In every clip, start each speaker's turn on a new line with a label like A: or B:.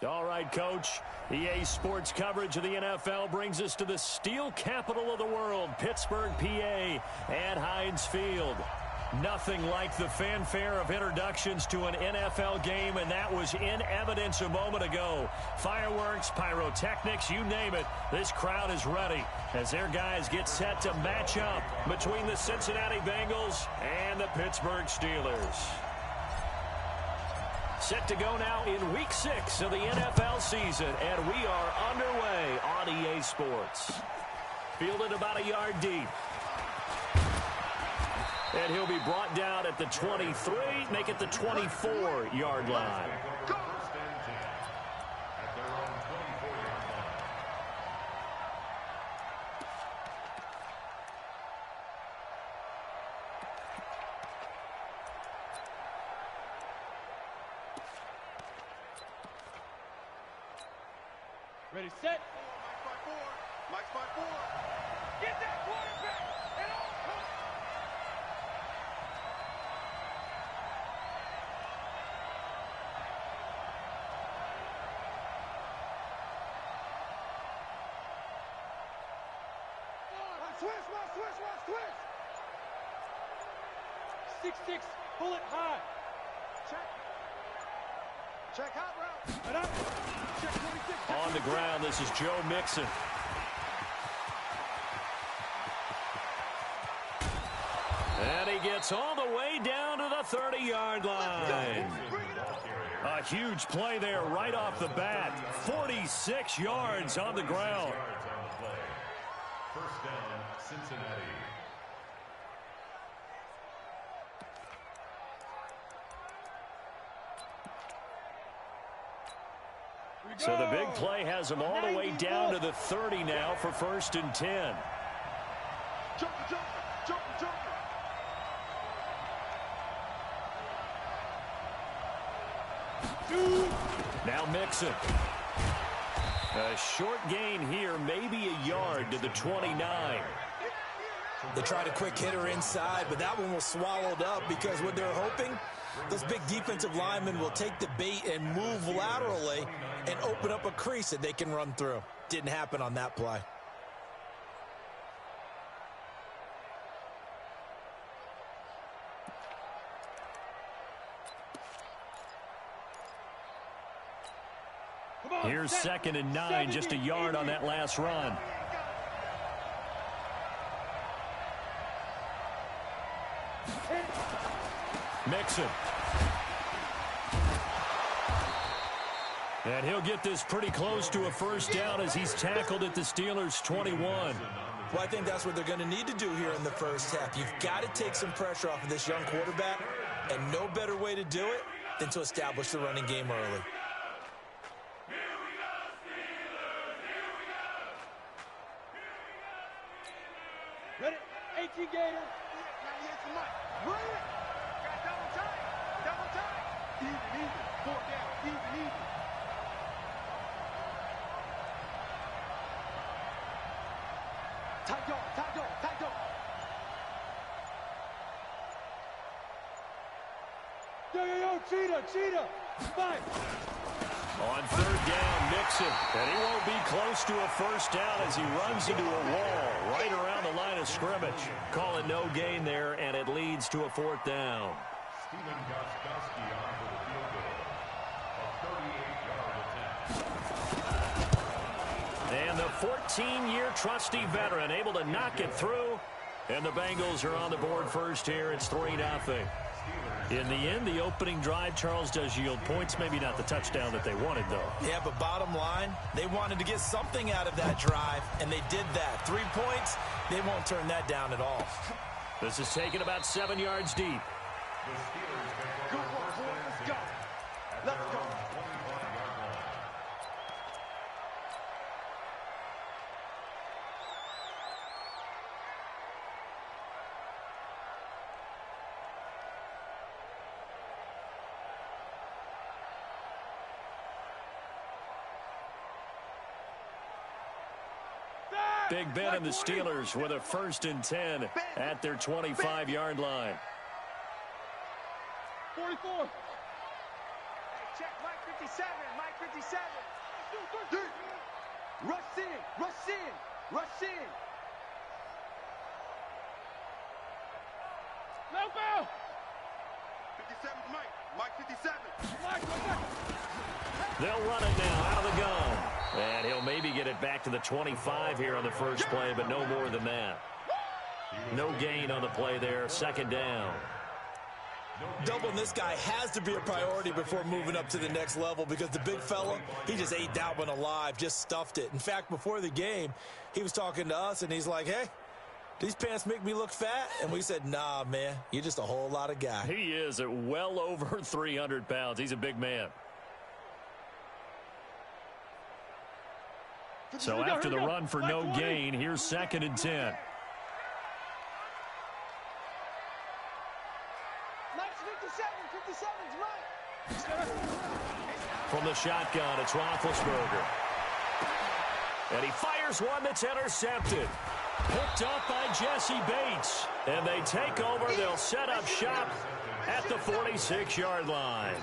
A: All right, Coach. EA Sports coverage of the NFL brings us to the steel capital of the world, Pittsburgh, PA, at Heinz Field. Nothing like the fanfare of introductions to an NFL game, and that was in evidence a moment ago. Fireworks, pyrotechnics, you name it. This crowd is ready as their guys get set to match up between the Cincinnati Bengals and the Pittsburgh Steelers. Set to go now in Week 6 of the NFL season, and we are underway on EA Sports. Fielded about a yard deep. And he'll be brought down at the 23, make it the 24-yard line.
B: Ready, set. Mike's by four. Get that quarterback. And all come. Switch. 6-6, pull it high. Check out route. And up. Check 26.
A: On the ground, this is Joe Mixon. And he gets all the way down to the 30-yard line. A huge play there right off the bat. 46 yards on the ground.
C: First down, Cincinnati.
A: So the big play has him all the way down to the 30 now for 1st and 10.
B: Jumper.
A: Now Mixon. A short gain here, maybe a yard to the 29.
D: They tried a quick hitter inside, but that one was swallowed up because what they're hoping, those big defensive linemen will take the bait and move laterally and open up a crease that they can run through. Didn't happen on that play.
A: Here's 2nd and 9, just a yard on that last run. Mixon. And he'll get this pretty close to a first down as he's tackled at the Steelers' 21.
D: Well, I think that's what they're going to need to do here in the first half. You've got to take some pressure off of this young quarterback, and no better way to do it than to establish the running game early.
B: Ready? 18 Gator. Run it. Got double time. Even. 4 down. Even. Tight dog. Yo, cheetah. Fight.
A: On 3rd down, Mixon. And he won't be close to a first down as he runs into a wall right around the line of scrimmage. Call it no gain there, and it leads to a 4th down.
C: Steven Gostkowski on for the field goal. A 38-yard attempt.
A: And the 14-year trusty veteran able to knock it through. And the Bengals are on the board first here. It's 3-0. In the end, the opening drive, Charles, does yield points. Maybe not the touchdown that they wanted, though.
D: Yeah, but bottom line, they wanted to get something out of that drive, and they did that. 3 points, they won't turn that down at all.
A: This is taken about 7 yards deep.
C: The Steelers
B: Good work, boy. Let's go. Let's go.
A: Big Ben and the Steelers with a 1st and 10 at their 25-yard line.
B: 44. Hey, check, Mike, 57, Mike 57. Rush in, rush in, rush in. Loco! 57 Mike 57.
A: They'll run it now out of the gun. And he'll maybe get it back to the 25 here on the first play, but no more than that. No gain on the play there, second down.
D: Doubling this guy has to be a priority before moving up to the next level because the big fella, he just ate that one alive, just stuffed it. In fact, before the game, he was talking to us, and he's like, hey, these pants make me look fat? And we said, nah, man, you're just a whole lot of guy.
A: He is at well over 300 pounds. He's a big man. So after the run for no gain, here's 2nd and 10. From the shotgun, it's Roethlisberger. And he fires one that's intercepted. Picked up by Jesse Bates. And they take over. They'll set up shop at the 46-yard line.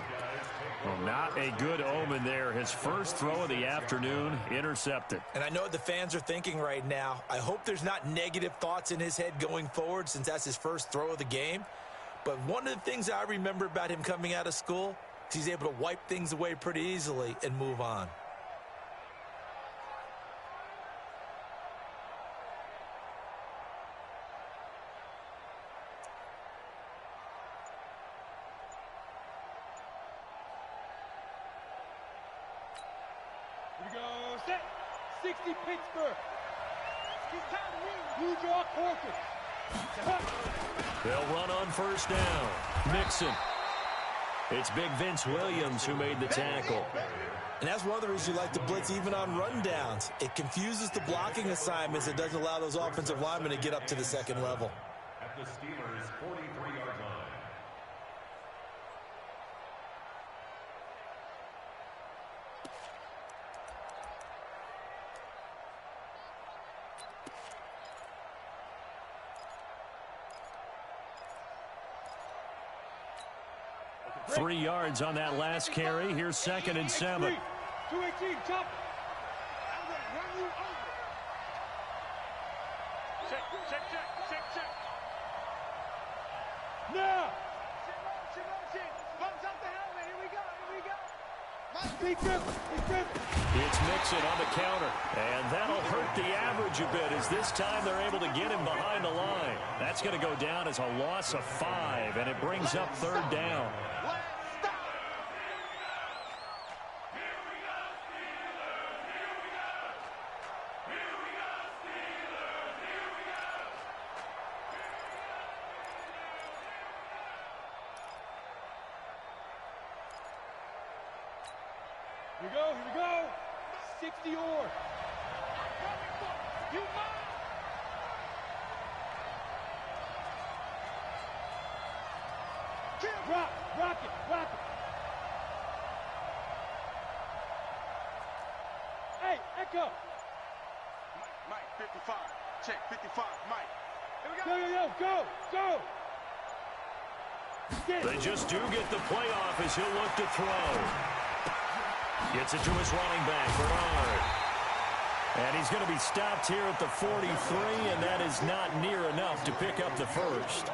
A: Well, not a good omen there. His first throw of the afternoon intercepted.
D: And I know what the fans are thinking right now. I hope there's not negative thoughts in his head going forward since that's his first throw of the game. But one of the things I remember about him coming out of school is he's able to wipe things away pretty easily and move on.
B: Here we go, set. 60 Pittsburgh. Use your quarter.
A: They'll run on first down. Mixon. It's big Vince Williams who made the tackle.
D: And that's one of the reasons you like to blitz even on rundowns. It confuses the blocking assignments. It doesn't allow those offensive linemen to get up to the second level.
C: At the Steelers' 43-yard line.
A: Three yards on that last carry. Here's 2nd and 7.
B: 218, chop. I'm going to run you over. Check. Now. Bumps up the helmet. Here we go.
A: It's Mixon on the counter. And that'll hurt the average a bit as this time they're able to get him behind the line. That's going to go down as a loss of 5, and it brings up 3rd down.
B: Here we go. 60 or. You mine. Rock it. Hey, Echo. Mike, 55. Check, 55, Mike. Here we go. Go.
A: They just do get the playoff as he'll look to throw. Gets it to his running back, Bernard. And he's going to be stopped here at the 43, and that is not near enough to pick up the first.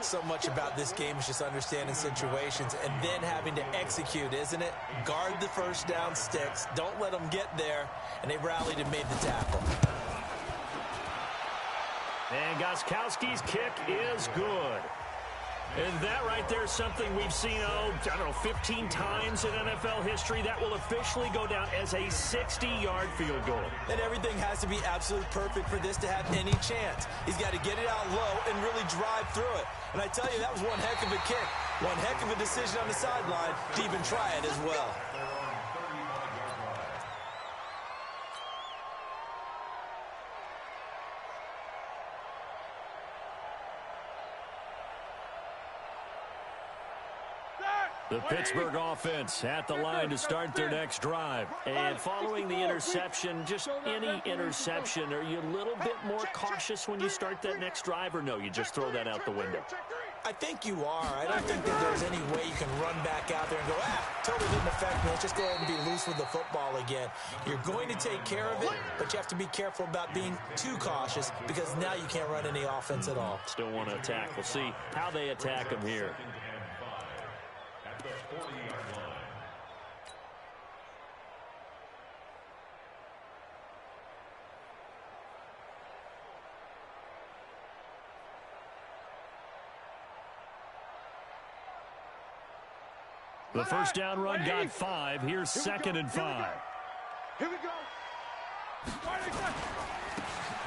D: So much about this game is just understanding situations and then having to execute, isn't it? Guard the first down sticks. Don't let them get there. And they rallied and made the tackle.
A: And Gostkowski's kick is good. And that right there is something we've seen, 15 times in NFL history. That will officially go down as a 60-yard field goal.
D: And everything has to be absolutely perfect for this to have any chance. He's got to get it out low and really drive through it. And I tell you, that was one heck of a kick. One heck of a decision on the sideline to even try it as well.
A: The Pittsburgh offense at the line to start their next drive. And following the interception, just any interception, are you a little bit more cautious when you start that next drive, or no, you just throw that out the window?
D: I think you are. I don't think that there's any way you can run back out there and go, totally didn't affect me. Let's just go ahead and be loose with the football again. You're going to take care of it, but you have to be careful about being too cautious because now you can't run any offense at all.
A: Still want to attack. We'll see how they attack him here.
C: At the 40-yard line.
A: The first down run got 5. Here's 2nd and 5.
B: Here we go.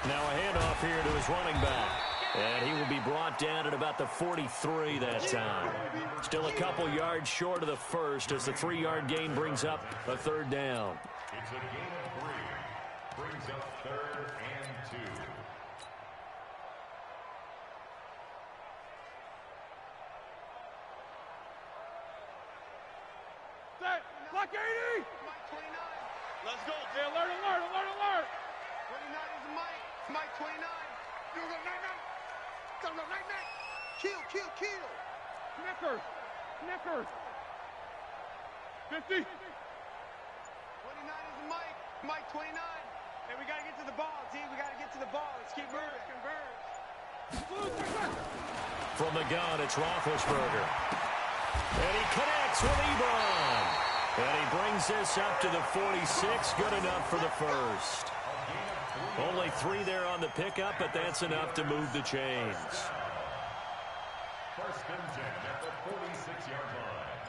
A: Now a handoff here to his running back. And he will be brought down at about the 43 that time. Still a couple yards short of the first as the 3-yard gain brings up a 3rd down.
C: It's a gain of 3. Brings up 3rd and 2.
B: Block 80! Mike 29. Let's go. Hey, alert, alert, alert, alert. 29 is Mike. It's Mike 29. You go, night. Go, night. Kill. Knickers. 50. 29 is Mike. Mike 29. Hey, we got to get to the ball, team. We got to get to the ball. Let's keep moving. Converge.
A: From the gun, it's Roethlisberger. And he connects with Ebron. And he brings this up to the 46. Good enough for the first. Only 3 there on the pickup, but that's enough to move the chains.
C: First and 10 at the 46-yard line.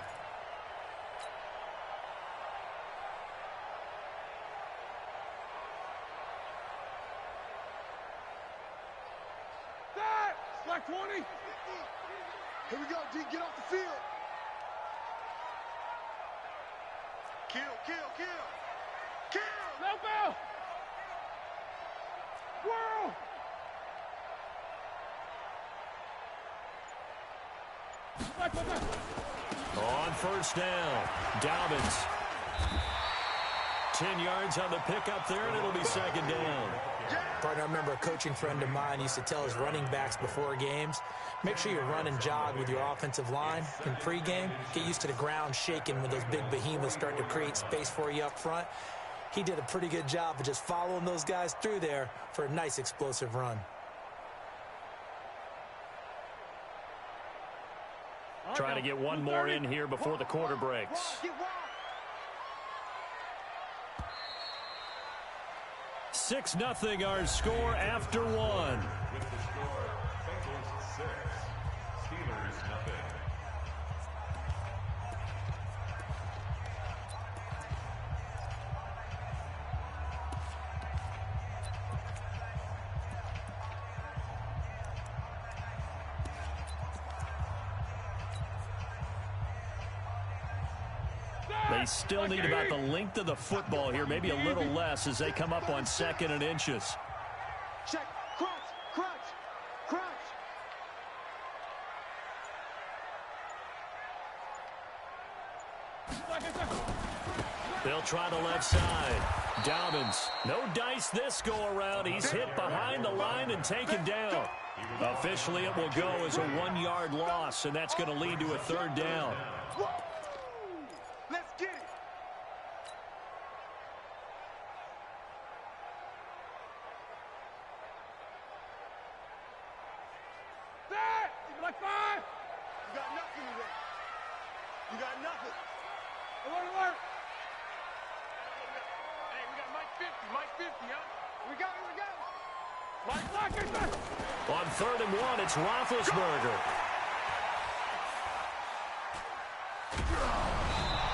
B: That! Slack 20. Here we go, D. Get off the field. Kill! No bell! Whirl!
A: On first down, Dobbins. 10 yards on the pickup there, and it'll be 2nd down.
D: Partner, I remember a coaching friend of mine used to tell his running backs before games, make sure you run and jog with your offensive line in pregame. Get used to the ground shaking when those big behemoths start to create space for you up front. He did a pretty good job of just following those guys through there for a nice explosive run.
A: Trying to get one more in here before the quarter breaks. 6-0 our score after 1.
C: With the score, Bengals 6, Steelers nothing.
A: They still need about the length of the football here, maybe a little less as they come up on 2nd and inches.
B: Check. Crunch.
A: They'll try the left side. Dobbins, no dice this go around. He's hit behind the line and taken down. Officially, it will go as a 1-yard loss, and that's going to lead to a 3rd down.
B: Let's get it. That! Like 5. You got nothing today. You got nothing. Alert. Hey, we got Mike 50, huh? We got it. Mike Lockett.
A: On 3rd and 1, it's Roethlisberger.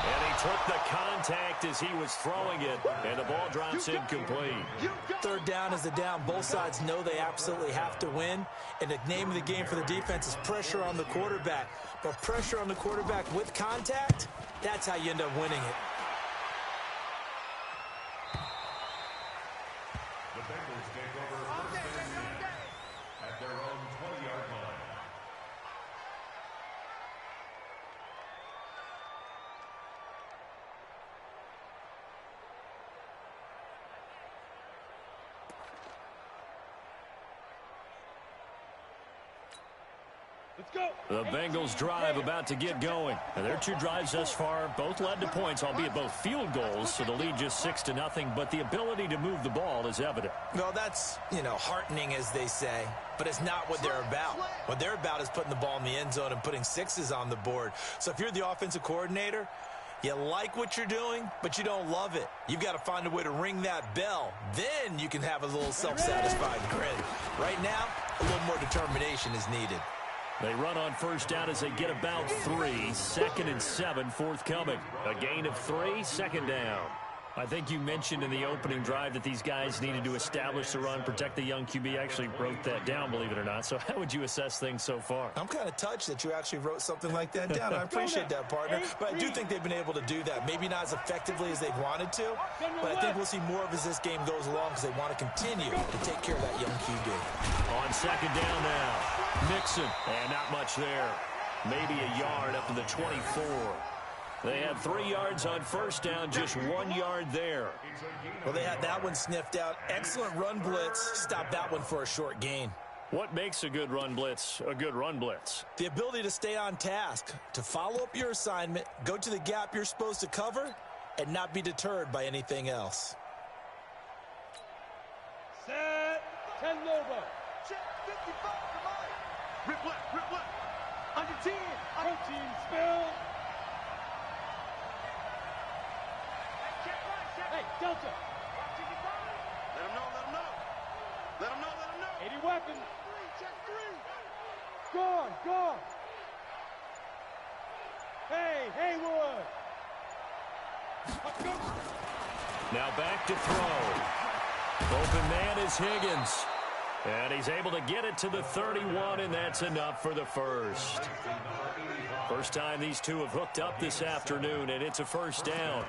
A: And he took the contact as he was throwing it, and the ball drops incomplete.
D: 3rd down is the down. Both sides know they absolutely have to win, and the name of the game for the defense is pressure on the quarterback. But pressure on the quarterback with contact, that's how you end up winning it.
C: The Bengals take over first and 10 at their own 20-yard line.
A: The Bengals drive about to get going. Now, their two drives thus far both led to points, albeit both field goals, so the lead just 6-0, but the ability to move the ball is evident.
D: Well, that's, heartening, as they say, but it's not what they're about. What they're about is putting the ball in the end zone and putting sixes on the board. So if you're the offensive coordinator, you like what you're doing, but you don't love it. You've got to find a way to ring that bell. Then you can have a little self-satisfied grin. Right now, a little more determination is needed.
A: They run on first down as they get about 3. 2nd and 7 forthcoming. A gain of 3, second down. I think you mentioned in the opening drive that these guys needed to establish the run, protect the young QB. I actually wrote that down, believe it or not. So how would you assess things so far?
D: I'm kind of touched that you actually wrote something like that down. I appreciate that, partner. But I do think they've been able to do that. Maybe not as effectively as they've wanted to, but I think we'll see more of as this game goes along because they want to continue to take care of that young QB.
A: On second down now, Mixon, and not much there. Maybe a yard up to the 24. They had 3 yards on first down, just 1 yard there.
D: Well, they had that one sniffed out. Excellent run blitz. Stop that one for a short gain.
A: What makes a good run blitz a good run blitz?
D: The ability to stay on task, to follow up your assignment, go to the gap you're supposed to cover, and not be deterred by anything else.
B: Set, 10 Lobo. Check 55 to Mike. Rip left, under 10. Protein spill. Hey, Delta. Let him know. Let him know. 80 weapons. Check 3. Gone. Hey, Haywood.
A: Now back to throw. Open man is Higgins. And he's able to get it to the 31, and that's enough for the first. First time these two have hooked up this afternoon, and it's a first down.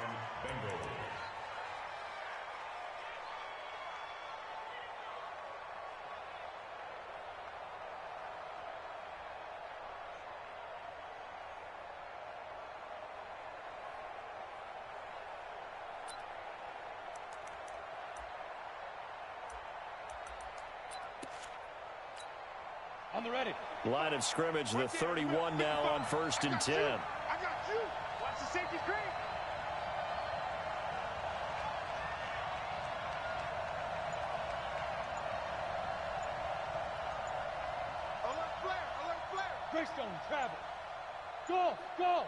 B: On the ready.
A: Line of scrimmage, the 31 now on 1st and 10.
B: I got you. Watch the safety screen. Alert flare. Greystone travel. Go.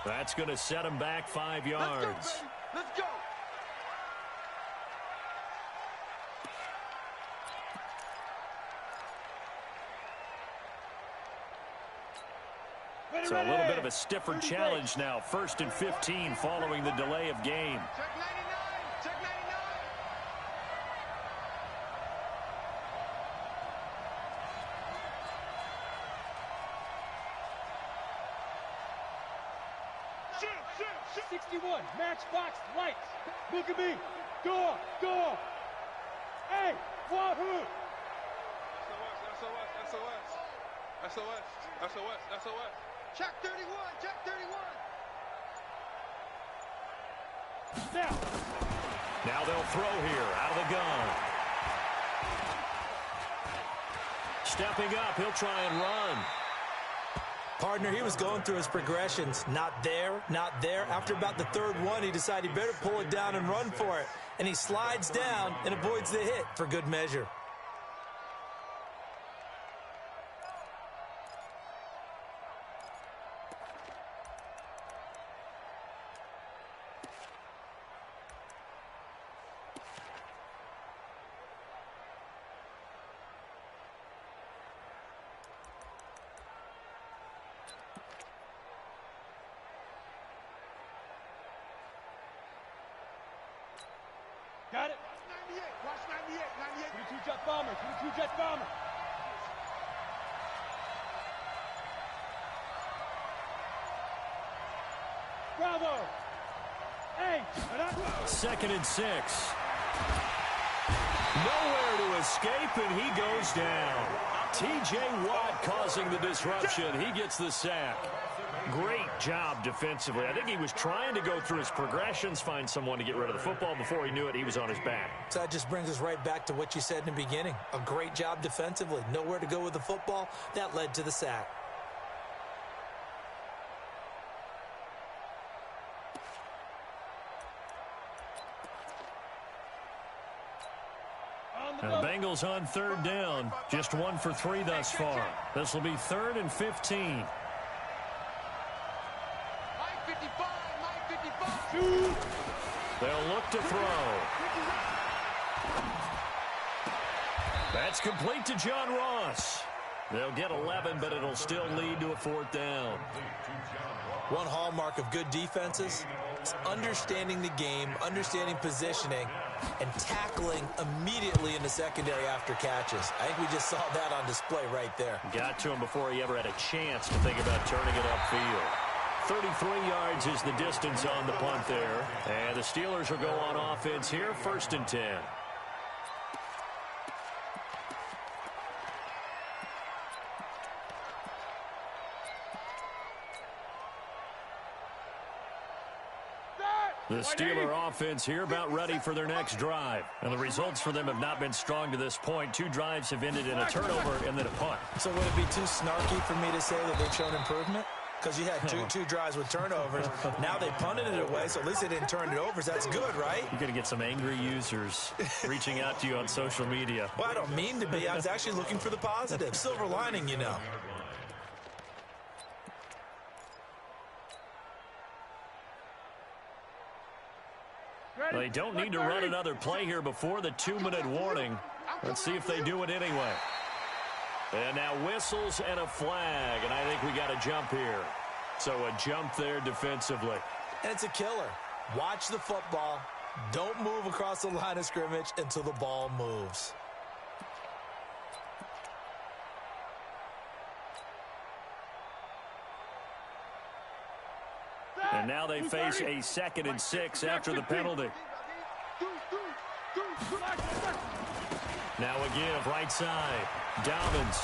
A: That's going to set him back 5 yards.
B: Let's go.
A: So a little bit of a stiffer challenge now. 1st and 15 following the delay of game.
B: Check 99. Check 99. Shoot. 61. Matchbox lights. Look at me. Go. Hey, wahoo. SOS. Check 31.
A: Now they'll throw here out of the gun. Stepping up, he'll try and run.
D: Partner, he was going through his progressions. Not there. After about the 3rd one, he decided he better pull it down and run for it. And he slides down and avoids the hit for good measure.
B: Got it. 98. Watch 98. 22 jet bomber. Bravo. Hey.
A: 2nd and 6. Nowhere to escape, and he goes down. T.J. Watt causing the disruption. He gets the sack. Great job defensively. I think he was trying to go through his progressions, find someone to get rid of the football. Before he knew it, he was on his back.
D: So that just brings us right back to what you said in the beginning. A great job defensively. Nowhere to go with the football. That led to the sack.
A: The Bengals on third down. Just 1 for 3 thus far. This will be 3rd and 15. They'll look to throw. That's complete to John Ross. They'll get 11, but it'll still lead to a 4th down.
D: One hallmark of good defenses is understanding the game, understanding positioning, and tackling immediately in the secondary after catches. I think we just saw that on display right there.
A: Got to him before he ever had a chance to think about turning it upfield. 33 yards is the distance on the punt there. And the Steelers will go on offense here, 1st and 10. The Steeler offense here about ready for their next drive. And the results for them have not been strong to this point. 2 drives have ended in a turnover and then a punt.
D: So would it be too snarky for me to say that they've shown improvement? Because you had two drives with turnovers. Now they punted it away, so at least they didn't turn it over. So that's good, right?
A: You're going to get some angry users reaching out to you on social media.
D: Well, I don't mean to be. I was actually looking for the positive. Silver lining, you know.
A: They don't need to run another play here before the 2-minute warning. Let's see if they do it anyway. And now whistles and a flag, and I think we got a jump here. So a jump there defensively.
D: And it's a killer. Watch the football. Don't move across the line of scrimmage until the ball moves.
A: And now they face a 2nd and 6 after the penalty. Now a give, right side. Dobbins.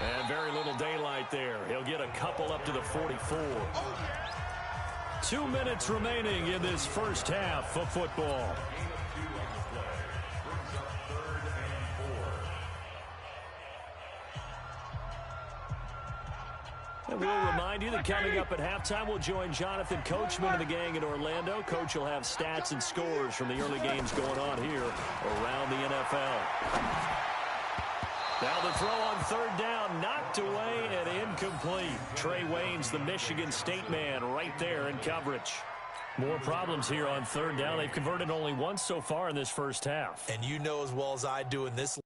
A: And very little daylight there. He'll get a couple up to the 44. 2 minutes remaining in this first half of football. And we'll remind you that coming up at halftime, we'll join Jonathan Coachman and the gang in Orlando. Coach will have stats and scores from the early games going on here around the NFL. Now the throw on 3rd down, knocked away and incomplete. Trey Waynes, the Michigan State man, right there in coverage. More problems here on 3rd down. They've converted only once so far in this first half.
D: And you know as well as I do in this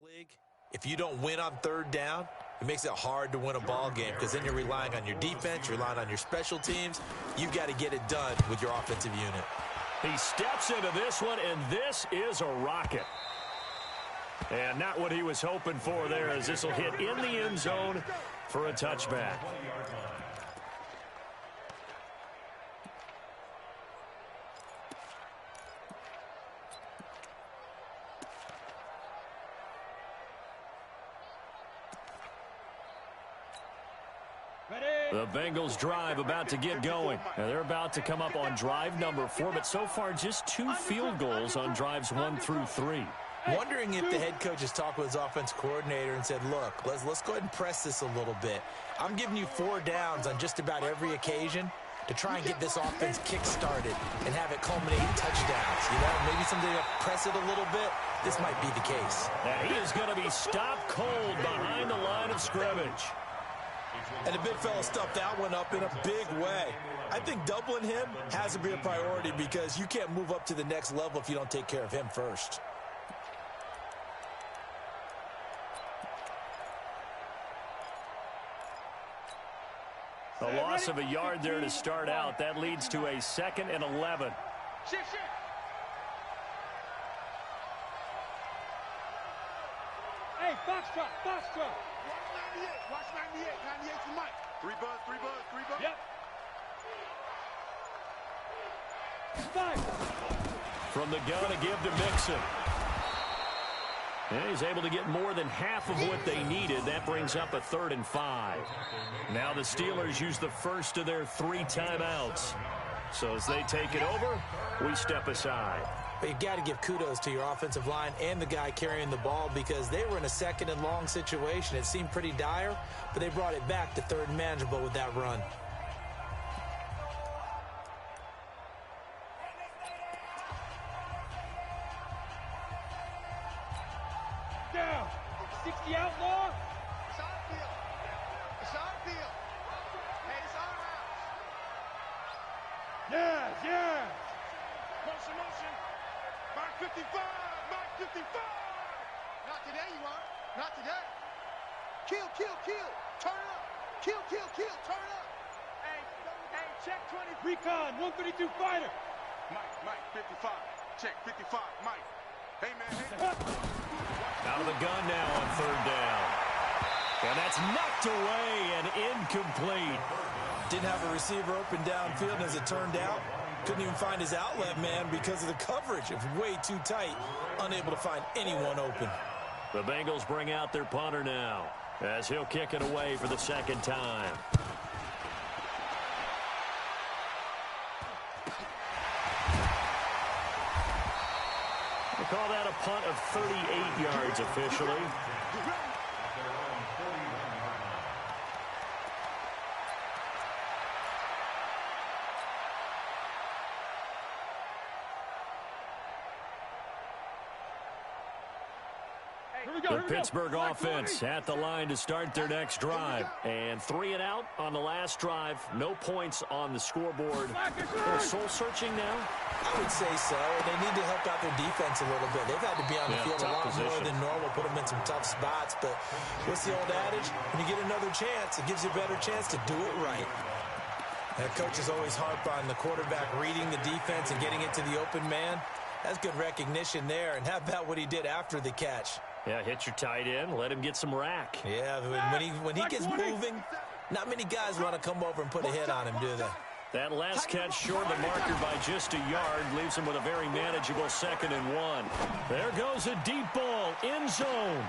D: league, if you don't win on 3rd down, it makes it hard to win a ball game because then you're relying on your defense, you're relying on your special teams. You've got to get it done with your offensive unit.
A: He steps into this one, and this is a rocket. And not what he was hoping for there, as this will hit in the end zone for a touchback. The Bengals drive about to get going. And they're about to come up on drive number 4, but so far just 2 field goals on drives 1 through 3.
D: Wondering if the head coach has talked with his offense coordinator and said, look, let's go ahead and press this a little bit. I'm giving you 4 downs on just about every occasion to try and get this offense kick-started and have it culminate in touchdowns. You know, maybe someday to press it a little bit. This might be the case.
A: And he is going to be stopped cold behind the line of scrimmage.
D: And the big fella stuffed that one up in a big way. I think doubling him has to be a priority because you can't move up to the next level if you don't take care of him first.
A: A loss of a yard there to start out. That leads to a 2nd and 11.
B: Hey, box truck, box truck. Watch 98. 98 to Mike. 3 buzz, 3 buzz, 3 buzz.
E: Yep.
A: From the gun, a give to Mixon. And he's able to get more than half of what they needed. That brings up a 3rd and 5. Now the Steelers use the first of their 3 timeouts. So as they take it over, we step aside.
D: But you got to give kudos to your offensive line and the guy carrying the ball because they were in a 2nd and long situation. It seemed pretty dire, but they brought it back to 3rd and manageable with that run.
E: Down. 60 outlaw.
B: It's our field. It's our field. Hey, it's our house.
E: Yes, yes.
B: Motion, motion. Mark 55. Mark 55. Not today, you are. Not today. Kill, kill, kill. Turn up. Kill, kill, kill. Turn up. Hey, check 20.
E: Recon, 132 fighter.
B: Mike, 55. Check 55. Mike. Hey, man. Hey.
A: Out of the gun now on 3rd down. And that's knocked away and incomplete.
D: Didn't have a receiver open downfield, and as it turned out, couldn't even find his outlet man because of the coverage. It was way too tight, unable to find anyone open.
A: The Bengals bring out their punter now as he'll kick it away for the 2nd time. They call that a punt of 38 yards officially. The Pittsburgh offense at the line to start their next drive. And 3 and out on the last drive. No points on the scoreboard. They're soul-searching now?
D: I would say so. They need to help out their defense a little bit. They've had to be on the field a lot more than normal, put them in some tough spots. But what's the old adage? When you get another chance, it gives you a better chance to do it right. And coaches always harp on the quarterback reading the defense and getting it to the open man. That's good recognition there. And how about what he did after the catch?
A: Yeah, hit your tight end, let him get some rack.
D: Yeah, when he gets moving, not many guys want to come over and put a hit on him, do they?
A: That last catch short of the marker by just a yard leaves him with a very manageable 2nd and 1. There goes a deep ball, end zone.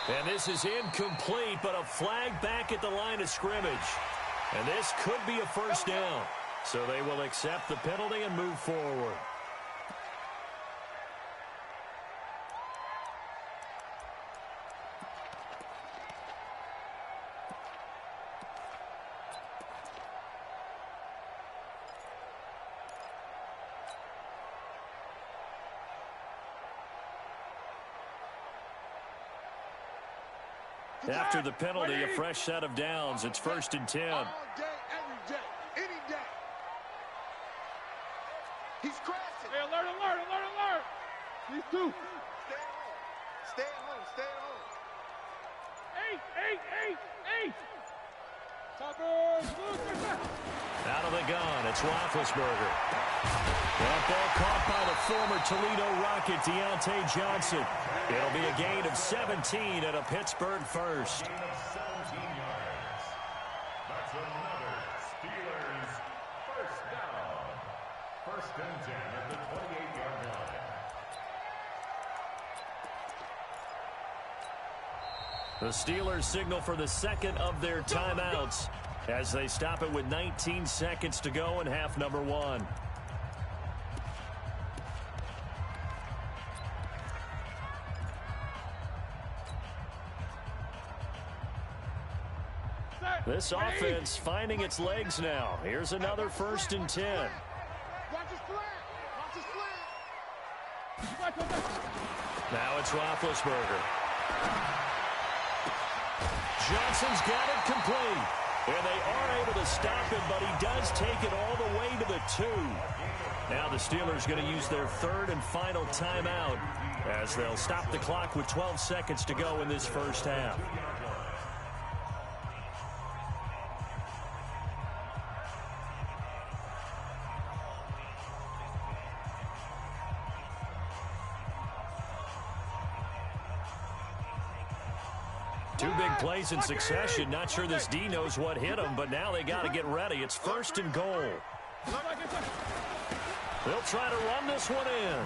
A: And this is incomplete, but a flag back at the line of scrimmage. And this could be a 1st down. So they will accept the penalty and move forward. After the penalty, a fresh set of downs. It's 1st and 10.
B: All day, every day, any day. He's crashing.
E: Hey, alert, alert, alert, alert. These 2.
B: Stay at home. Stay at home. Stay at home.
E: 8. Tucker.
A: Out of the gun, it's Roethlisberger. That ball caught by the former Toledo Rocket, Deontay Johnson. It'll be a gain of 17 and a Pittsburgh 1st.
C: Gain of 17 yards. That's another Steelers 1st down. 1st and 10 at the 28-yard line.
A: The Steelers signal for the 2nd of their timeouts as they stop it with 19 seconds to go in half number 1. This offense finding its legs now. Here's another 1st and 10.
B: Watch his flat. Watch his flat.
A: Now it's Roethlisberger. Johnson's got it complete. And they are able to stop him, but he does take it all the way to the 2. Now the Steelers going to use their 3rd and final timeout as they'll stop the clock with 12 seconds to go in this 1st half. Two big plays in succession. Not sure this D knows what hit him, but now they got to get ready. It's 1st and goal. They'll try to run this one in.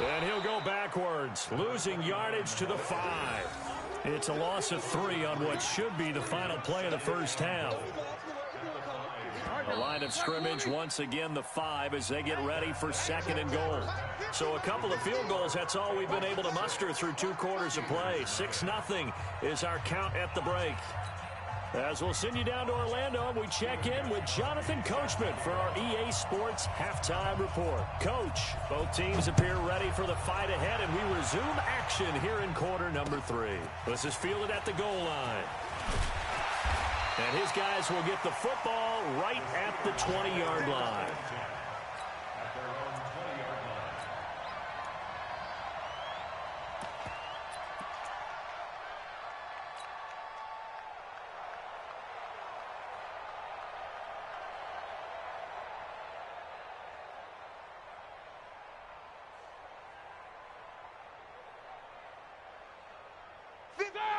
A: And he'll go backwards, losing yardage to the 5. It's a loss of 3 on what should be the final play of the first half. The line of scrimmage, once again, the 5 as they get ready for 2nd and goal. So a couple of field goals, that's all we've been able to muster through 2 quarters of play. 6-0 is our count at the break. As we'll send you down to Orlando, we check in with Jonathan Coachman for our EA Sports Halftime Report. Coach, both teams appear ready for the fight ahead, and we resume action here in quarter number 3. This is fielded at the goal line. And his guys will get the football right at the 20-yard line.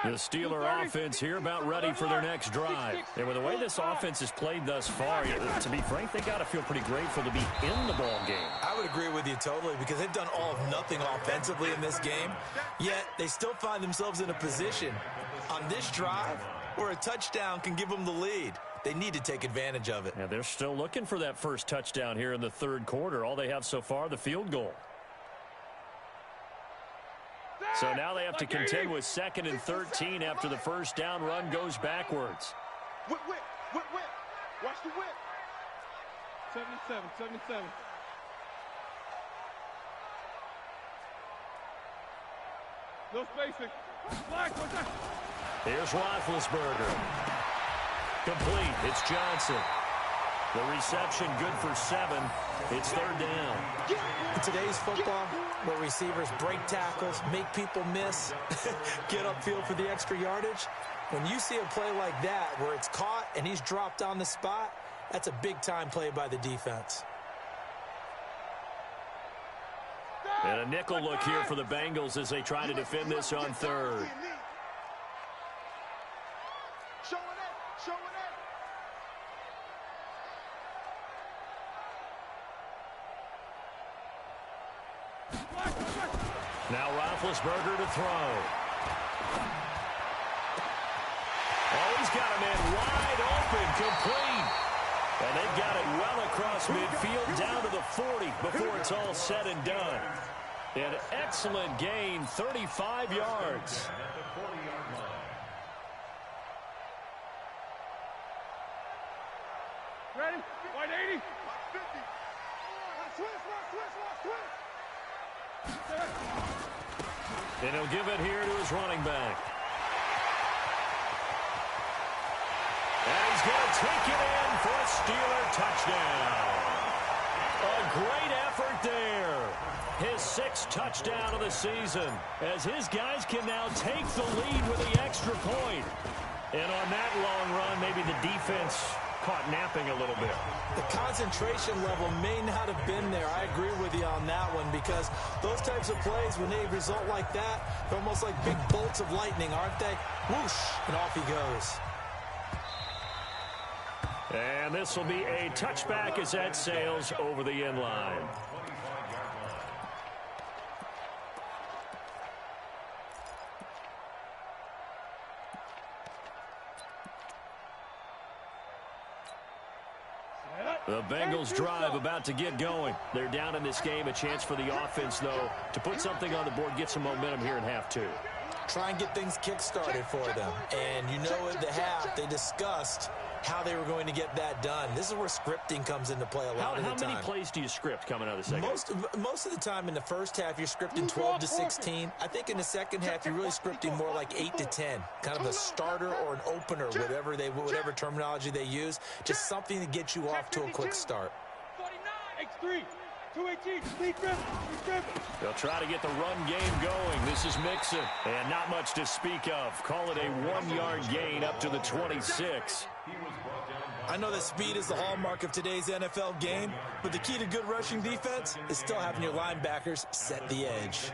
A: The Steeler offense here about ready for their next drive. And with the way this offense has played thus far, to be frank, they got to feel pretty grateful to be in the ball game.
D: I would agree with you totally because they've done all of nothing offensively in this game, yet they still find themselves in a position on this drive where a touchdown can give them the lead. They need to take advantage of it.
A: Yeah, they're still looking for that first touchdown here in the 3rd quarter. All they have so far, the field goal. So now they have to contend with 2nd and 13 after the first down run goes backwards.
B: Whip. Watch the whip.
E: 77. No spacing. Black, what's that?
A: Here's Roethlisberger. Complete. It's Johnson. The reception good for 7. It's 3rd down.
D: In today's football, where receivers break tackles, make people miss, get upfield for the extra yardage, when you see a play like that where it's caught and he's dropped on the spot, that's a big-time play by the defense.
A: And a nickel look here for the Bengals as they try to defend this on 3rd.
B: Show it.
A: Now Roethlisberger to throw. Oh, he's got a man wide open, complete. And they've got it well across midfield down to the 40 before it's all said and done. An excellent gain, 35 yards.
E: Ready? 180.
A: And he'll give it here to his running back. And he's going to take it in for a Steeler touchdown. A great effort there. His 6th touchdown of the season as his guys can now take the lead with the extra point. And on that long run, maybe the defense caught napping a little bit.
D: The concentration level may not have been there. I agree with you on that one because those types of plays, when they result like that, they're almost like big bolts of lightning, aren't they? Whoosh, and off he goes.
A: And this will be a touchback as that sails over the end line. The Bengals drive about to get going. They're down in this game. A chance for the offense, though, to put something on the board, get some momentum here in half 2.
D: Try and get things kick-started for them. And you know at the half, they discussed how they were going to get that done. This is where scripting comes into play a lot of the time.
A: How many plays do you script coming out of the second?
D: Most of the time in the first half, you're scripting 12 to 16. I think in the second half, you're really scripting more like 8 to 10. Kind of a starter or an opener, whatever terminology they use. Just something to get you off to a quick start.
E: 49, X3. 218,
A: they'll try to get the run game going. This is Mixon, and not much to speak of. Call it a 1-yard gain up to the 26.
D: I know that speed is the hallmark of today's NFL game, but the key to good rushing defense is still having your linebackers set the edge.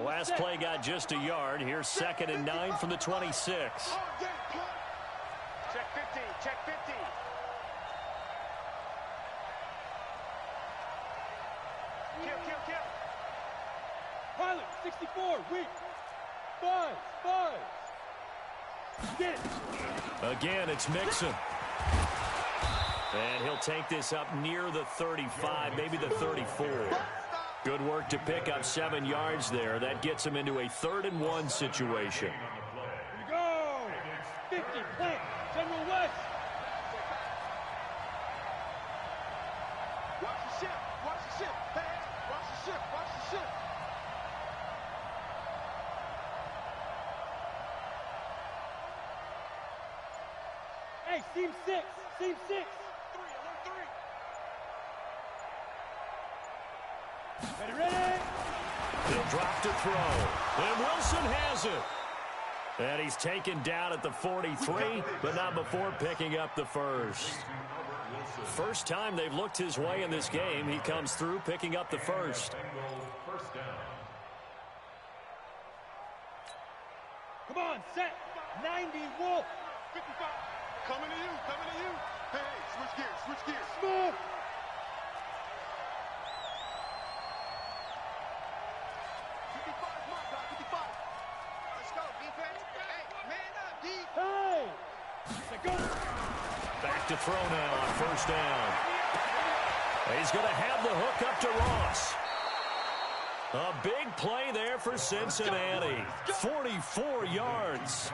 A: last play got just a yard. Here's 2nd and 9 from the 26.
B: Check 50. Check 50. Kill.
E: Pilot, 64, weak. 5. Get it.
A: Again, it's Mixon. And he'll take this up near the 35, maybe the 34. Good work to pick up 7 yards there. That gets him into a 3rd and 1 situation.
E: Here we go. 50, plant, General West.
B: Watch the ship. Hey, watch the ship.
E: Hey, seam 6.
B: 3.
E: Ready.
A: He'll drop to throw. And Wilson has it. And he's taken down at the 43, but not before picking up the first. First time they've looked his way in this game. He comes through picking up the first.
E: Come on, set. 90, Wolf.
B: 55. Coming to you. Hey, switch gears.
E: Smooth.
B: 55, my God, 55. Let's go, defense. Hey, man up, D.
E: Hey. Let go.
A: Back to throw now on 1st down. He's going to have the hook up to Ross. A big play there for Cincinnati. 44 yards.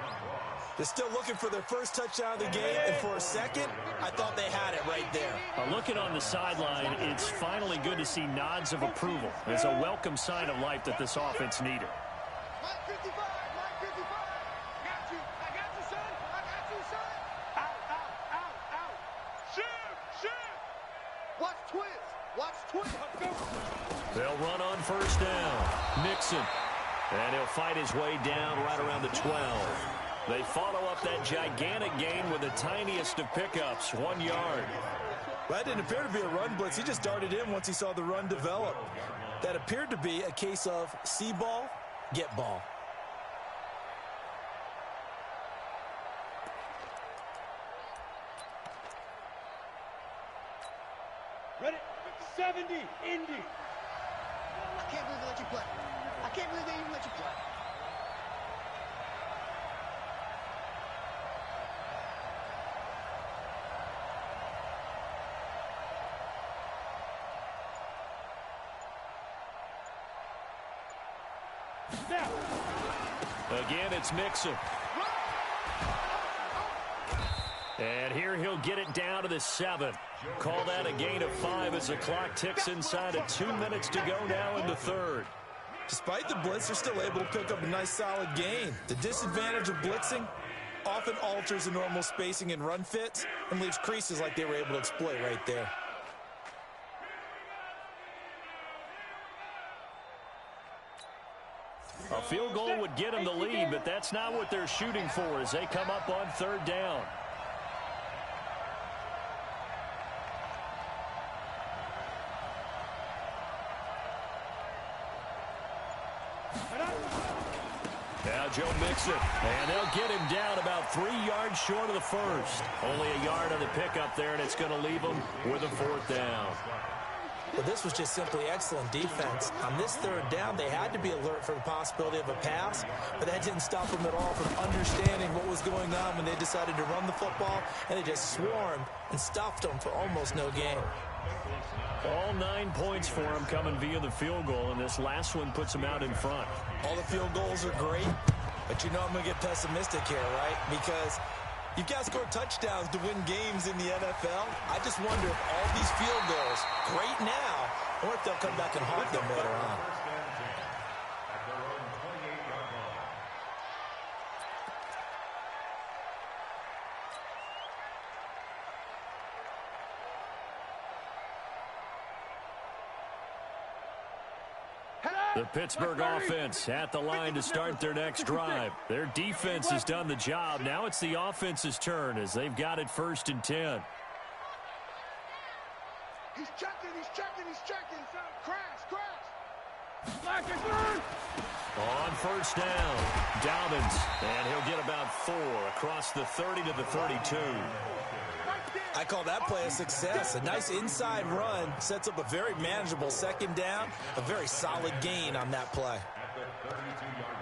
D: They're still looking for their first touchdown of the game, and for a second, I thought they had it right there.
A: Looking on the sideline, it's finally good to see nods of approval. It's a welcome sign of life that this offense needed.
B: Mike 55. I got you, son. Out. Shift. Watch twist.
A: They'll run on 1st down. Nixon. And he'll fight his way down right around the 12. They follow up that gigantic gain with the tiniest of pickups, 1 yard.
D: Well, that didn't appear to be a run blitz. He just darted in once he saw the run develop. That appeared to be a case of see ball, get ball.
E: Ready. 70, Indy.
B: I can't believe they let you play. I can't believe they even let you play.
E: Now.
A: Again, it's Mixon. And here he'll get it down to the 7. Call that a gain of 5 as the clock ticks inside of 2 minutes to go now in the 3rd.
D: Despite the blitz, they're still able to pick up a nice solid gain. The disadvantage of blitzing often alters the normal spacing and run fits and leaves creases like they were able to exploit right there.
A: A field goal would get them the lead, but that's not what they're shooting for as they come up on 3rd down. Now Joe Mixon, and they'll get him down about 3 yards short of the first. Only a yard on the pickup there, and it's going to leave them with a 4th down.
D: Well, this was just simply excellent defense. On this 3rd down, they had to be alert for the possibility of a pass, but that didn't stop them at all from understanding what was going on when they decided to run the football, and they just swarmed and stuffed them for almost no gain.
A: All 9 points for him coming via the field goal, and this last one puts him out in front.
D: All the field goals are great, but you know I'm going to get pessimistic here, right? Because you've got to score touchdowns to win games in the NFL. I just wonder if all these field goals, great now, or if they'll come back and haunt them later on.
A: The Pittsburgh offense at the line to start their next drive. Their defense has done the job. Now it's the offense's turn as they've got it 1st and 10.
B: He's checking. Crash.
A: On first down, Dobbins, and he'll get about 4 across the 30 to the 32.
D: I call that play a success. A nice inside run sets up a very manageable second down, a very solid gain on that play.
C: At the 32-yard line.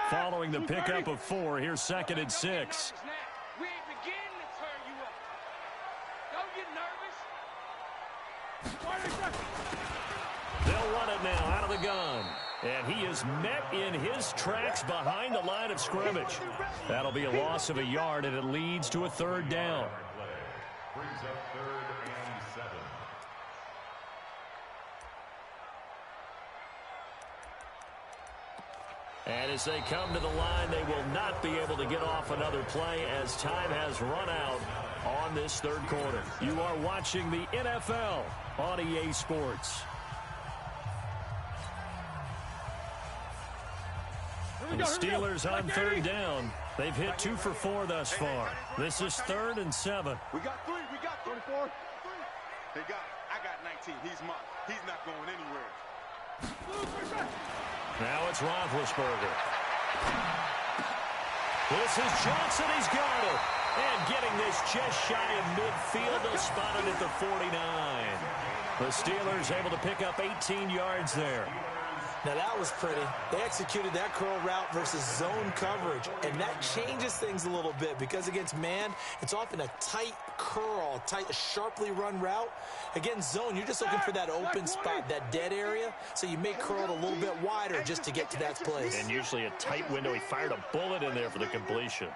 A: Following the pickup of 4, here's 2nd and 6.
B: We ain't beginning to turn you up. Don't get nervous.
A: They'll run it now out of the gun. And he is met in his tracks behind the line of scrimmage. That'll be a loss of a yard, and it leads to a 3rd down.
C: Brings up 3rd and 7.
A: And as they come to the line, they will not be able to get off another play as time has run out on this 3rd quarter. You are watching the NFL on EA Sports. The Steelers on 3rd down. They've hit 2 for 4 thus far. This is 3rd and 7.
B: We got 3. We got 24. They got it. I got 19. He's mine. He's not going anywhere.
A: Now it's Roethlisberger. This is Johnson. He's got it. And getting this just shy of midfield. They'll spot it at the 49. The Steelers able to pick up 18 yards there.
D: Now that was pretty. They executed that curl route versus zone coverage, and that changes things a little bit because against man, it's often a tight curl, a sharply run route. Against zone, you're just looking for that open spot, that dead area, so you make curl a little bit wider just to get to that place.
A: And usually a tight window. He fired a bullet in there for the completion.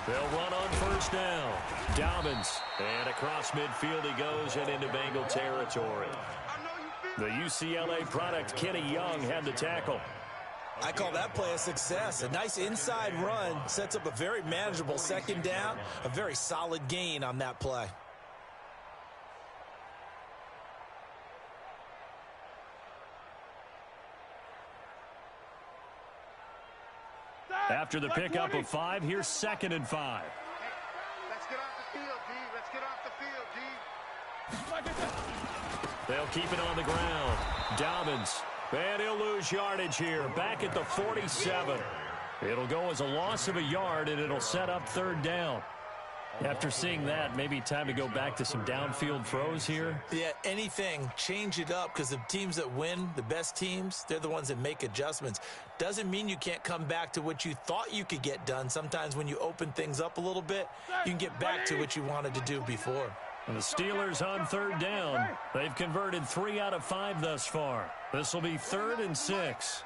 A: They'll run on first down. Dobbins. And across midfield he goes and into Bengal territory. The UCLA product, Kenny Young, had the tackle.
D: I call that play a success. A nice inside run sets up a very manageable second down, a very solid gain on that play.
A: After the pickup of 5, here's 2nd and 5.
B: Let's get off the field, D. Let's get off the field, D.
A: They'll keep it on the ground. Dobbins. And he'll lose yardage here. Back at the 47. It'll go as a loss of a yard, and it'll set up 3rd down. After seeing that, maybe time to go back to some downfield throws here.
D: Yeah, anything. Change it up because the teams that win, the best teams, they're the ones that make adjustments. Doesn't mean you can't come back to what you thought you could get done. Sometimes when you open things up a little bit, you can get back to what you wanted to do before.
A: And the Steelers on 3rd down. They've converted 3 out of 5 thus far. This will be 3rd and 6.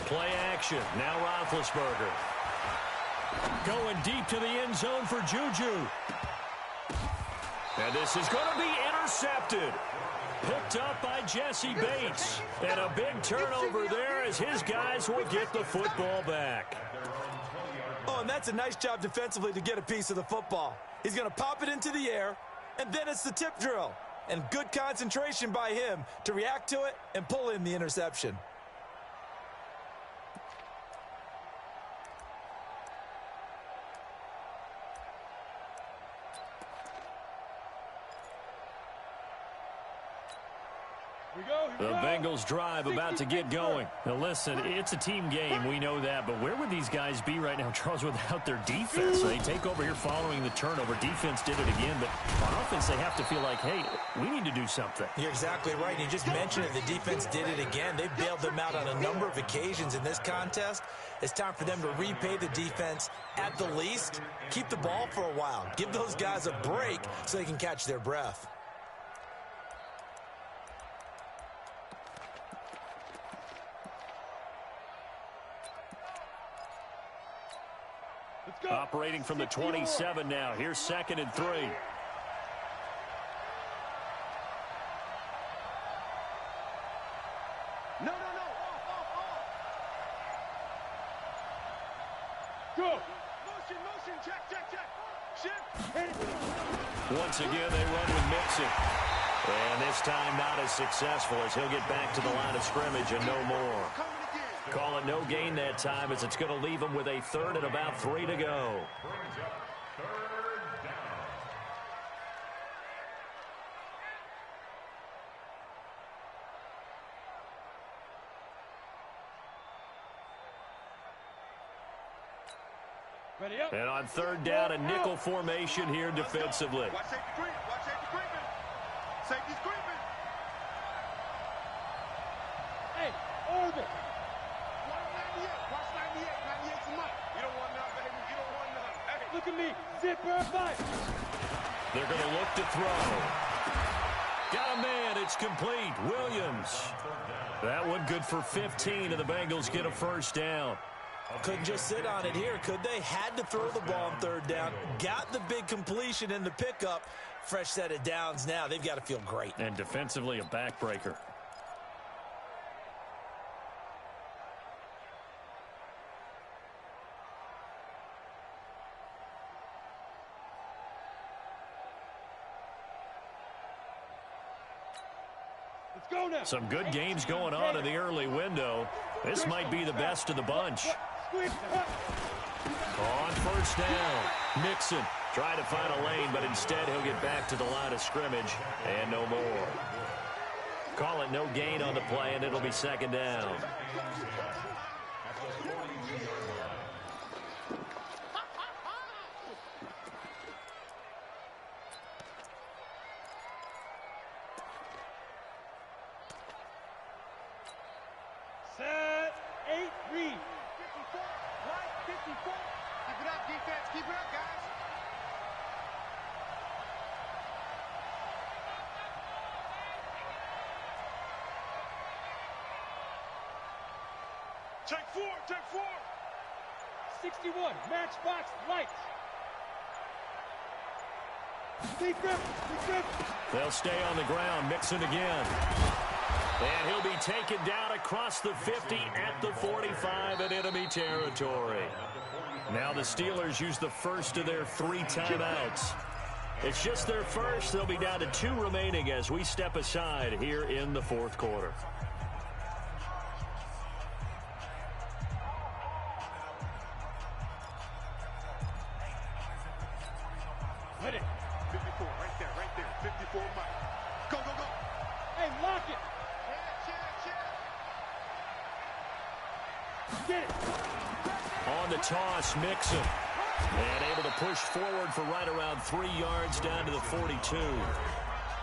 A: Play action. Now Roethlisberger. Going deep to the end zone for Juju. And this is going to be intercepted. Picked up by Jesse Bates. And a big turnover there as his guys will get the football back.
D: Oh, and that's a nice job defensively to get a piece of the football. He's going to pop it into the air, and then it's the tip drill. And good concentration by him to react to it and pull in the interception.
A: The Bengals drive about to get going. Now listen, it's a team game, we know that, but where would these guys be right now, Charles, without their defense? So they take over here following the turnover. Defense did it again, but on offense they have to feel like, hey, we need to do something.
D: You're exactly right. You just mentioned it. The defense did it again. They bailed them out on a number of occasions in this contest. It's time for them to repay the defense at the least. Keep the ball for a while. Give those guys a break so they can catch their breath.
A: Operating from the 27 now. Here's 2nd and 3.
B: No. Go. Motion, check.
A: Once again, they run with Mixon. And this time not as successful as he'll get back to the line of scrimmage and no more. Call it no gain that time as it's going to leave him with a third and about 3 to go. And on third down, a nickel formation here defensively.
B: Watch safety creep. Watch safety creeping. Safety's creeping.
E: Hey, orbit.
B: Watch 98. Watch 98. 98's a mic. You don't want none, baby. You don't want none. Hey.
E: Look at me. Zipper fight.
A: They're going to look to throw. Got a man. It's complete. Williams. That one good for 15, and the Bengals get a first down.
D: Couldn't just sit on it here, could they? Had to throw the ball on third down. Got the big completion in the pickup. Fresh set of downs now. They've got to feel great.
A: And defensively, a backbreaker.
E: Let's go now.
A: Some good games going on in the early window. This might be the best of the bunch. On first down, Mixon trying to find a lane, but instead he'll get back to the line of scrimmage and no more. Call it no gain on the play, and it'll be second down.
E: Set, 8, read.
B: 54. Right, 54. Keep it up, defense. Keep it up, guys. Take 4. Take 4.
E: 61, matchbox lights. Defense.
A: They'll stay on the ground. Mixon again. And he'll be taken down across the 50 at the 45 in enemy territory. Now the Steelers use the first of their 3 timeouts. It's just their first. They'll be down to 2 remaining as we step aside here in the fourth quarter.
E: Hit it.
B: 54, right there. 54, Mike. Go, go, go.
E: Hey, lock it. Get it.
A: On the toss, Mixon. And able to push forward for right around 3 yards down to the 42.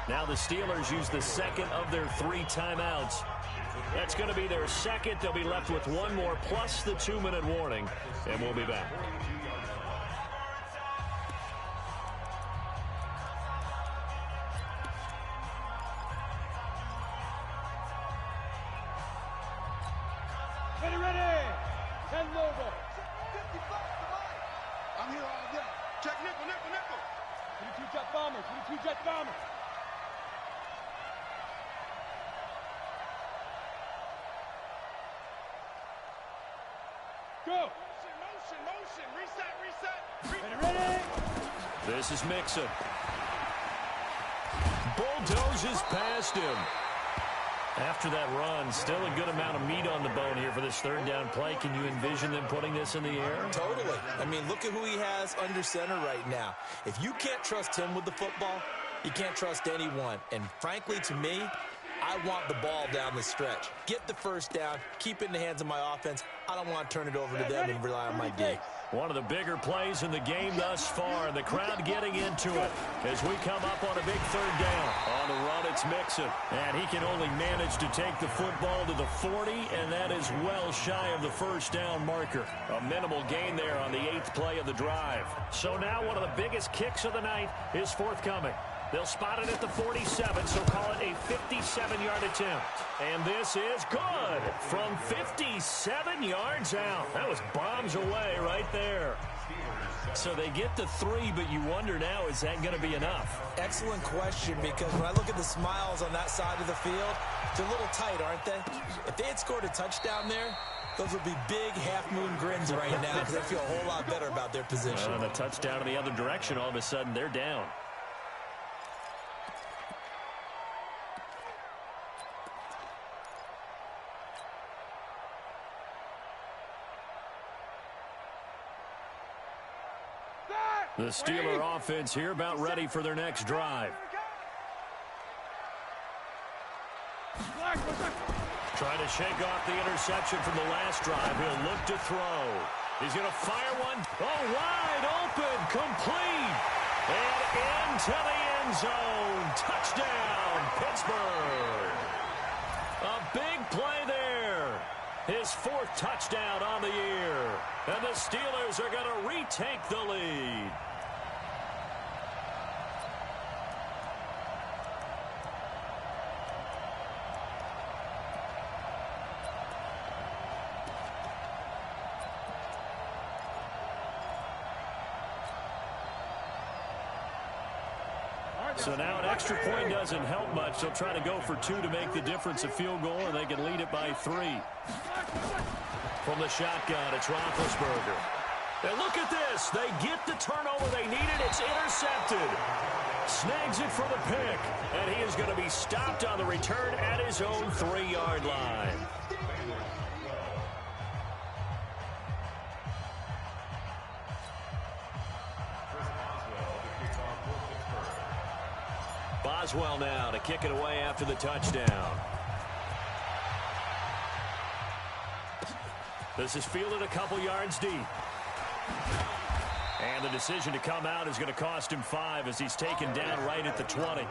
A: Now the Steelers use the second of their 3 timeouts. That's going to be their second. They'll be left with 1 more plus the 2-minute warning. And we'll be back.
E: Ready. 10 logo.
B: 55, come on. I'm here all day. Check nickel.
E: 22 jet bombers. 22 jet bombers. Go.
B: Motion. Reset.
E: Ready.
A: This is Mixon. Bulldozes past him. After that run, still a good amount of meat on the bone here for this third down play. Can you envision them putting this in the air?
D: Totally. I mean, look at who he has under center right now. If you can't trust him with the football, you can't trust anyone. And frankly, to me, I want the ball down the stretch. Get the first down, keep it in the hands of my offense. I don't want to turn it over to them and rely on my D.
A: One of the bigger plays in the game thus far, and the crowd getting into it as we come up on a big third down. On the run, it's Mixon, and he can only manage to take the football to the 40, and that is well shy of the first down marker. A minimal gain there on the 8th play of the drive. So now one of the biggest kicks of the night is forthcoming. They'll spot it at the 47, so call it a 57-yard attempt. And this is good from 57 yards out. That was bombs away right there. So they get the 3, but you wonder now, is that going to be enough?
D: Excellent question, because when I look at the smiles on that side of the field, they're a little tight, aren't they? If they had scored a touchdown there, those would be big half-moon grins right now because they feel a whole lot better about their position.
A: And a touchdown in the other direction, all of a sudden they're down. The Steeler offense here about ready for their next drive. Trying to shake off the interception from the last drive. He'll look to throw. He's going to fire one. Oh, wide open, complete. And into the end zone. Touchdown, Pittsburgh. A big play there. His 4th touchdown on the year. And the Steelers are going to retake the lead. So now an extra point doesn't help much. They'll try to go for 2 to make the difference a field goal, and they can lead it by 3. From the shotgun, it's Roethlisberger. And look at this. They get the turnover they needed. It's intercepted. Snags it for the pick. And he is going to be stopped on the return at his own 3-yard line. Boswell now to kick it away after the touchdown. This is fielded a couple yards deep. And the decision to come out is going to cost him 5 as he's taken down right at the 20.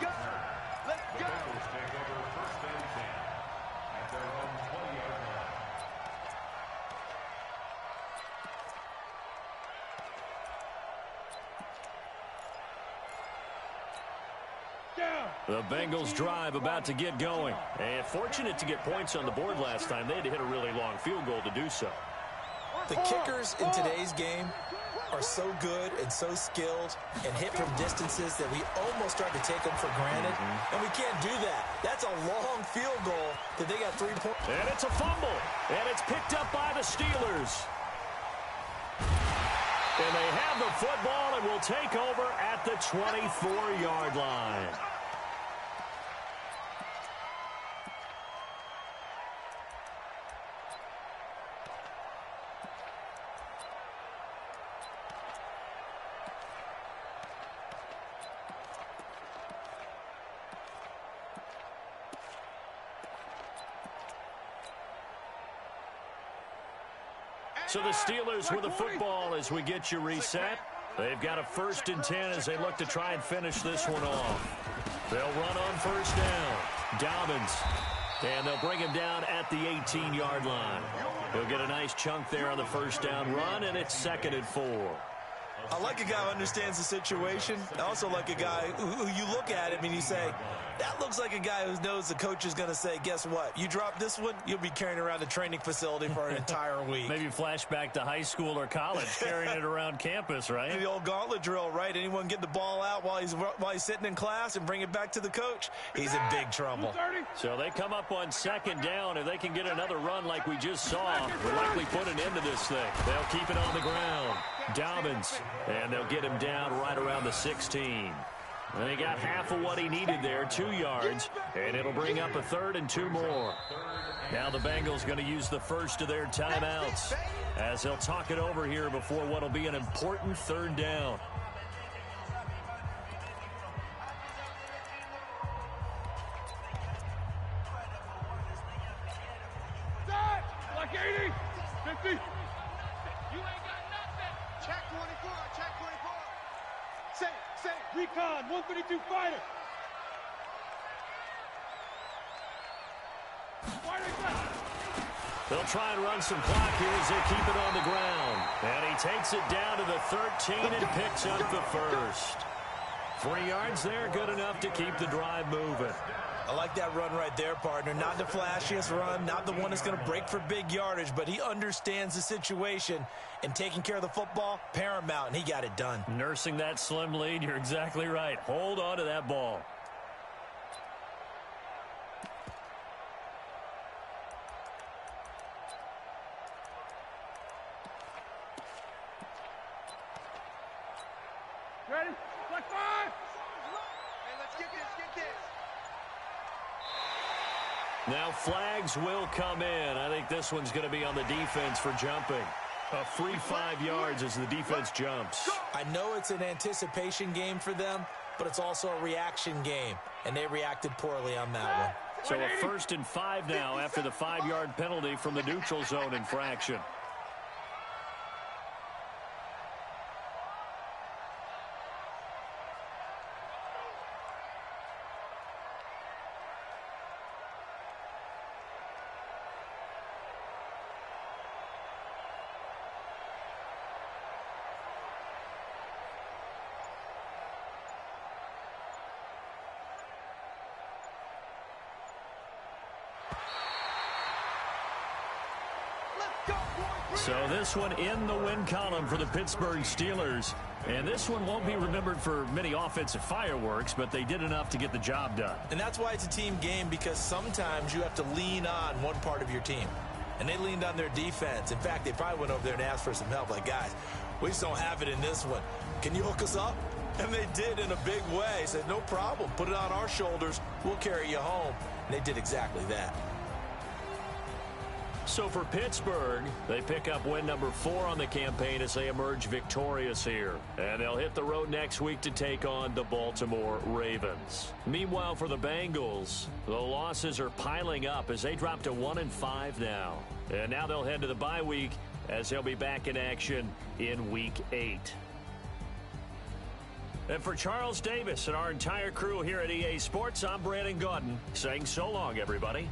A: The Bengals drive about to get going. And fortunate to get points on the board last time. They had to hit a really long field goal to do so.
D: The kickers in today's game are so good and so skilled and hit from distances that we almost start to take them for granted. And we can't do that. That's a long field goal that they got 3 points.
A: And it's a fumble. And it's picked up by the Steelers. And they have the football and will take over at the 24-yard line. So the Steelers with the football as we get you reset. They've got a 1st and 10 as they look to try and finish this one off. They'll run on 1st down. Dobbins. And they'll bring him down at the 18-yard line. He'll get a nice chunk there on the 1st down run, and it's 2nd and 4.
D: I like a guy who understands the situation. I also like a guy who you look at him and you say, that looks like a guy who knows the coach is going to say, guess what? You drop this one, you'll be carrying around the training facility for an entire week.
A: Maybe flashback to high school or college, carrying it around campus, right?
D: The old gauntlet drill, right? Anyone get the ball out while he's sitting in class and bring it back to the coach, he's in big trouble.
A: So they come up on 2nd down. If they can get another run like we just saw, they'll likely put an end to this thing. They'll keep it on the ground. Dobbins, and they'll get him down right around the 16. And he got half of what he needed there, 2 yards, and it'll bring up a 3rd and 2 more. Now the Bengals going to use the first of their timeouts as they'll talk it over here before what will be an important 3rd down.
E: Like 80, 50.
B: You ain't got nothing. Check 24, check 24. Say,
E: Recon, 132 fighter.
A: They'll try and run some clock here as they keep it on the ground. And he takes it down to the 13 and picks up the 1st. 3 yards there, good enough to keep the drive moving.
D: I like that run right there, partner. Not the flashiest run, not the one that's going to break for big yardage, but he understands the situation, and taking care of the football, paramount, and he got it done.
A: Nursing that slim lead, you're exactly right. Hold on to that ball.
E: Ready? Black 5!
B: Hey, let's get this.
A: Now flags will come in. I think this one's going to be on the defense for jumping. A free 5 yards as the defense jumps.
D: I know it's an anticipation game for them, but it's also a reaction game, and they reacted poorly on that one.
A: So a 1st and 5 now after the 5-yard penalty from the neutral zone infraction. So this one in the win column for the Pittsburgh Steelers. And this one won't be remembered for many offensive fireworks, but they did enough to get the job done.
D: And that's why it's a team game, because sometimes you have to lean on one part of your team. And they leaned on their defense. In fact, they probably went over there and asked for some help. Like, guys, we just don't have it in this one. Can you hook us up? And they did in a big way. Said, no problem. Put it on our shoulders. We'll carry you home. And they did exactly that.
A: So for Pittsburgh, they pick up win number 4 on the campaign as they emerge victorious here. And they'll hit the road next week to take on the Baltimore Ravens. Meanwhile, for the Bengals, the losses are piling up as they drop to 1-5 now. And now they'll head to the bye week as they'll be back in action in Week 8. And for Charles Davis and our entire crew here at EA Sports, I'm Brandon Gaudin saying so long, everybody.